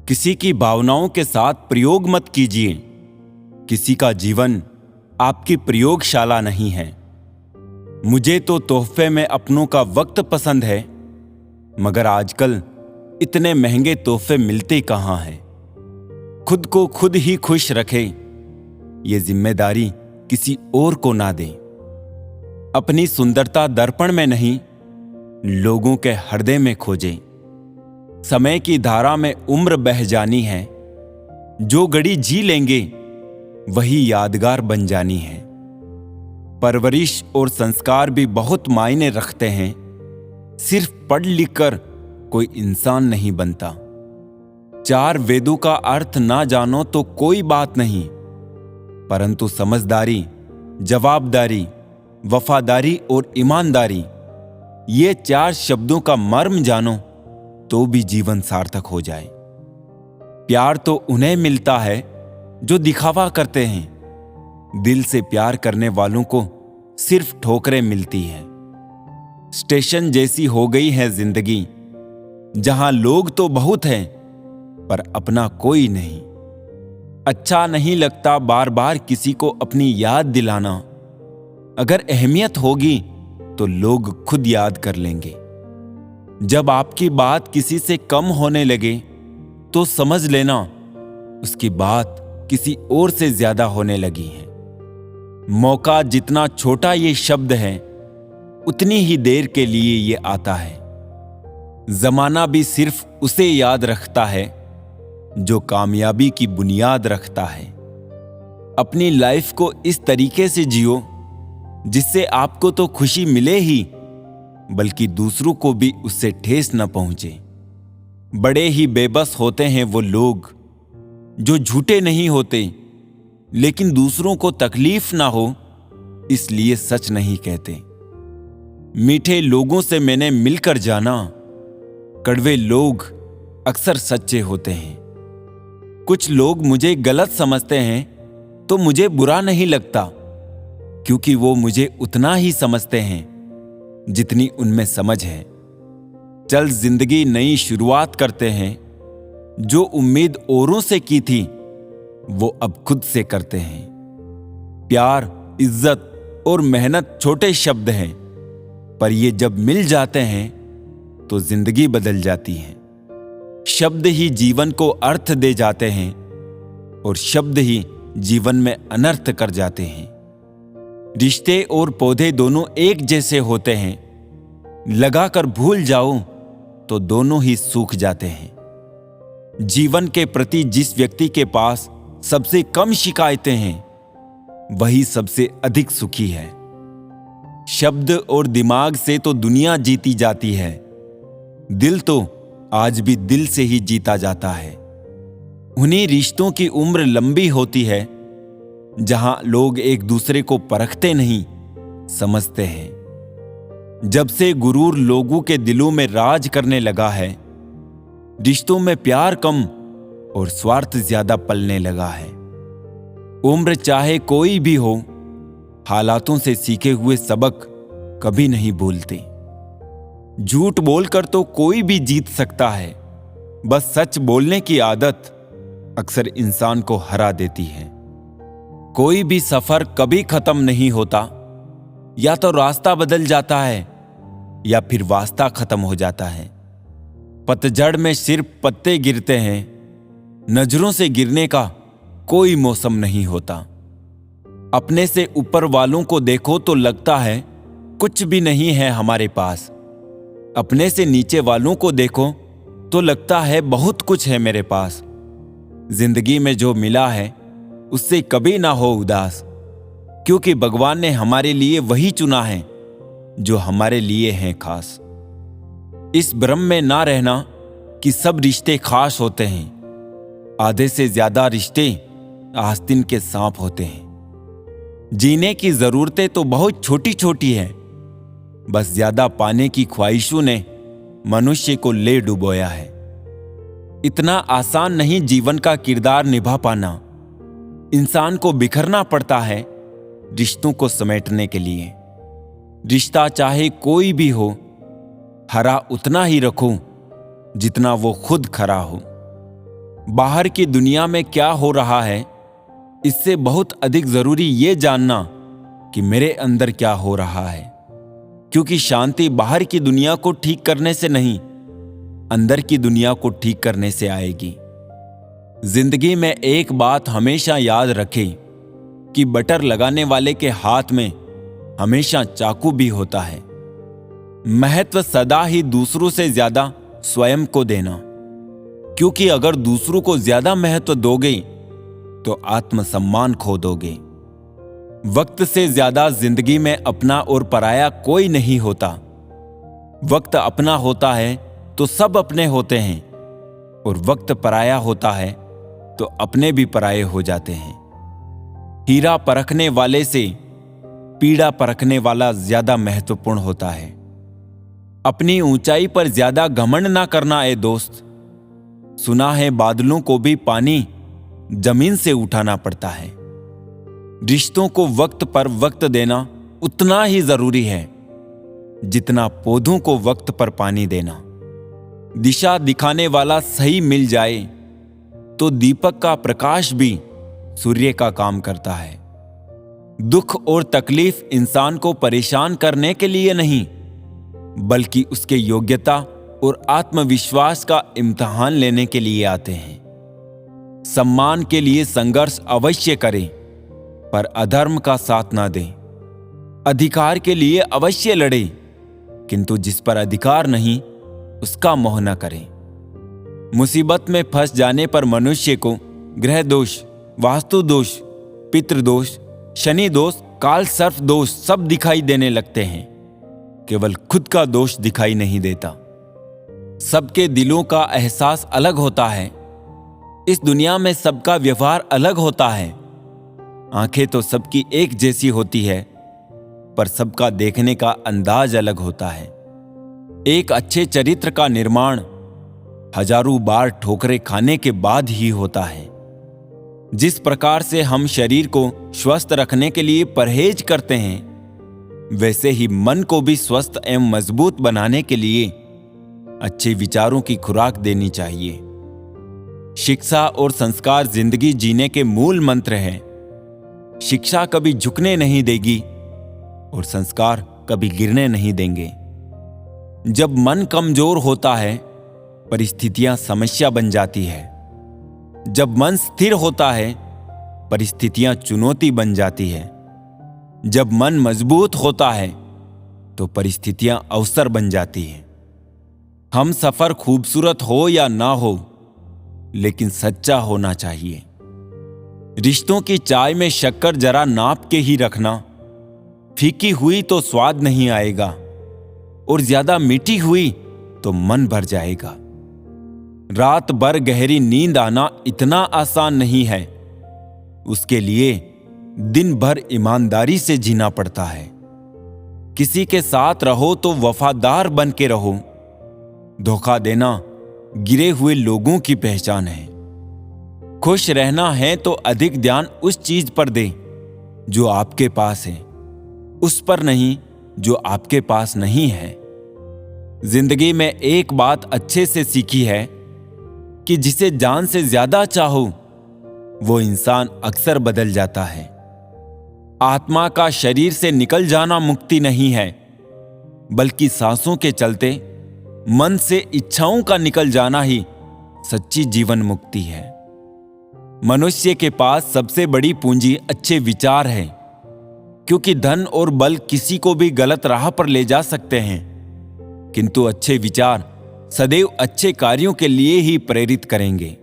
किसी की भावनाओं के साथ प्रयोग मत कीजिए। किसी का जीवन आपकी प्रयोगशाला नहीं है। मुझे तो तोहफे में अपनों का वक्त पसंद है, मगर आजकल इतने महंगे तोहफे मिलते कहाँ हैं। खुद को खुद ही खुश रखें, ये जिम्मेदारी किसी और को ना दें। अपनी सुंदरता दर्पण में नहीं, लोगों के हृदय में खोजें। समय की धारा में उम्र बह जानी है, जो घड़ी जी लेंगे वही यादगार बन जानी है। परवरिश और संस्कार भी बहुत मायने रखते हैं। सिर्फ पढ़ लिख कर कोई इंसान नहीं बनता। 4 वेदों का अर्थ ना जानो तो कोई बात नहीं, परंतु समझदारी, जवाबदारी, वफादारी और ईमानदारी, ये 4 शब्दों का मर्म जानो तो भी जीवन सार्थक हो जाए। प्यार तो उन्हें मिलता है जो दिखावा करते हैं। दिल से प्यार करने वालों को सिर्फ ठोकरें मिलती हैं। स्टेशन जैसी हो गई है जिंदगी, जहां लोग तो बहुत हैं पर अपना कोई नहीं। अच्छा नहीं लगता बार बार किसी को अपनी याद दिलाना। अगर अहमियत होगी तो लोग खुद याद कर लेंगे। जब आपकी बात किसी से कम होने लगे तो समझ लेना उसकी बात किसी और से ज्यादा होने लगी है। मौका जितना छोटा ये शब्द है, उतनी ही देर के लिए ये आता है। जमाना भी सिर्फ उसे याद रखता है जो कामयाबी की बुनियाद रखता है। अपनी लाइफ को इस तरीके से जियो जिससे आपको तो खुशी मिले ही, बल्कि दूसरों को भी उससे ठेस न पहुंचे। बड़े ही बेबस होते हैं वो लोग जो झूठे नहीं होते, लेकिन दूसरों को तकलीफ ना हो इसलिए सच नहीं कहते। मीठे लोगों से मैंने मिलकर जाना, कड़वे लोग अक्सर सच्चे होते हैं। कुछ लोग मुझे गलत समझते हैं तो मुझे बुरा नहीं लगता, क्योंकि वो मुझे उतना ही समझते हैं जितनी उनमें समझ है। चल जिंदगी नई शुरुआत करते हैं, जो उम्मीद औरों से की थी वो अब खुद से करते हैं। प्यार, इज्जत और मेहनत छोटे शब्द हैं, पर ये जब मिल जाते हैं तो जिंदगी बदल जाती है। शब्द ही जीवन को अर्थ दे जाते हैं और शब्द ही जीवन में अनर्थ कर जाते हैं। रिश्ते और पौधे दोनों एक जैसे होते हैं, लगाकर भूल जाओ तो दोनों ही सूख जाते हैं। जीवन के प्रति जिस व्यक्ति के पास सबसे कम शिकायतें हैं, वही सबसे अधिक सुखी है। शब्द और दिमाग से तो दुनिया जीती जाती है, दिल तो आज भी दिल से ही जीता जाता है। उन्हीं रिश्तों की उम्र लंबी होती है जहां लोग एक दूसरे को परखते नहीं, समझते हैं। जब से गुरूर लोगों के दिलों में राज करने लगा है, रिश्तों में प्यार कम और स्वार्थ ज्यादा पलने लगा है। उम्र चाहे कोई भी हो, हालातों से सीखे हुए सबक कभी नहीं भूलते। झूठ बोलकर तो कोई भी जीत सकता है, बस सच बोलने की आदत अक्सर इंसान को हरा देती है। कोई भी सफर कभी खत्म नहीं होता, या तो रास्ता बदल जाता है या फिर वास्ता खत्म हो जाता है। पतझड़ में सिर्फ पत्ते गिरते हैं, नजरों से गिरने का कोई मौसम नहीं होता। अपने से ऊपर वालों को देखो तो लगता है कुछ भी नहीं है हमारे पास। अपने से नीचे वालों को देखो तो लगता है बहुत कुछ है मेरे पास। जिंदगी में जो मिला है उससे कभी ना हो उदास, क्योंकि भगवान ने हमारे लिए वही चुना है जो हमारे लिए है खास। इस भ्रम में ना रहना कि सब रिश्ते खास होते हैं। आधे से ज्यादा रिश्ते आस्तीन के सांप होते हैं। जीने की जरूरतें तो बहुत छोटी छोटी हैं, बस ज्यादा पाने की ख्वाहिशों ने मनुष्य को ले डुबोया है। इतना आसान नहीं जीवन का किरदार निभा पाना। इंसान को बिखरना पड़ता है रिश्तों को समेटने के लिए। रिश्ता चाहे कोई भी हो, हरा उतना ही रखो जितना वो खुद खरा हो। बाहर की दुनिया में क्या हो रहा है, इससे बहुत अधिक जरूरी ये जानना कि मेरे अंदर क्या हो रहा है, क्योंकि शांति बाहर की दुनिया को ठीक करने से नहीं, अंदर की दुनिया को ठीक करने से आएगी। जिंदगी में एक बात हमेशा याद रखें कि बटर लगाने वाले के हाथ में हमेशा चाकू भी होता है। महत्व सदा ही दूसरों से ज्यादा स्वयं को देना, क्योंकि अगर दूसरों को ज्यादा महत्व दोगे तो आत्मसम्मान खो दोगे। वक्त से ज्यादा जिंदगी में अपना और पराया कोई नहीं होता। वक्त अपना होता है तो सब अपने होते हैं, और वक्त पराया होता है तो अपने भी पराये हो जाते हैं। हीरा परखने वाले से पीड़ा परखने वाला ज्यादा महत्वपूर्ण होता है। अपनी ऊंचाई पर ज्यादा घमंड ना करना ए दोस्त। सुना है बादलों को भी पानी जमीन से उठाना पड़ता है। रिश्तों को वक्त पर वक्त देना उतना ही जरूरी है जितना पौधों को वक्त पर पानी देना। दिशा दिखाने वाला सही मिल जाए तो दीपक का प्रकाश भी सूर्य का काम करता है। दुख और तकलीफ इंसान को परेशान करने के लिए नहीं, बल्कि उसके योग्यता और आत्मविश्वास का इम्तिहान लेने के लिए आते हैं। सम्मान के लिए संघर्ष अवश्य करें, पर अधर्म का साथ ना दें। अधिकार के लिए अवश्य लड़ें, किंतु जिस पर अधिकार नहीं उसका मोह न करें। मुसीबत में फंस जाने पर मनुष्य को ग्रह दोष, वास्तु दोष, पितृदोष, शनि दोष, काल सर्प दोष सब दिखाई देने लगते हैं। केवल खुद का दोष दिखाई नहीं देता। सबके दिलों का एहसास अलग होता है। इस दुनिया में सबका व्यवहार अलग होता है। आंखें तो सबकी एक जैसी होती है, पर सबका देखने का अंदाज अलग होता है। एक अच्छे चरित्र का निर्माण हजारों बार ठोकरें खाने के बाद ही होता है। जिस प्रकार से हम शरीर को स्वस्थ रखने के लिए परहेज करते हैं, वैसे ही मन को भी स्वस्थ एवं मजबूत बनाने के लिए अच्छे विचारों की खुराक देनी चाहिए। शिक्षा और संस्कार जिंदगी जीने के मूल मंत्र हैं। शिक्षा कभी झुकने नहीं देगी और संस्कार कभी गिरने नहीं देंगे। जब मन कमजोर होता है, परिस्थितियां समस्या बन जाती है। जब मन स्थिर होता है, परिस्थितियां चुनौती बन जाती है। जब मन मजबूत होता है तो परिस्थितियां अवसर बन जाती हैं। हम सफर खूबसूरत हो या ना हो, लेकिन सच्चा होना चाहिए। रिश्तों की चाय में शक्कर जरा नाप के ही रखना। फीकी हुई तो स्वाद नहीं आएगा, और ज्यादा मीठी हुई तो मन भर जाएगा। रात भर गहरी नींद आना इतना आसान नहीं है। उसके लिए दिन भर ईमानदारी से जीना पड़ता है। किसी के साथ रहो तो वफादार बन के रहो। धोखा देना गिरे हुए लोगों की पहचान है। खुश रहना है तो अधिक ध्यान उस चीज पर दे जो आपके पास है, उस पर नहीं जो आपके पास नहीं है। जिंदगी में एक बात अच्छे से सीखी है कि जिसे जान से ज्यादा चाहो, वो इंसान अक्सर बदल जाता है। आत्मा का शरीर से निकल जाना मुक्ति नहीं है, बल्कि सांसों के चलते मन से इच्छाओं का निकल जाना ही सच्ची जीवन मुक्ति है। मनुष्य के पास सबसे बड़ी पूंजी अच्छे विचार है, क्योंकि धन और बल किसी को भी गलत राह पर ले जा सकते हैं, किंतु अच्छे विचार सदैव अच्छे कार्यों के लिए ही प्रेरित करेंगे।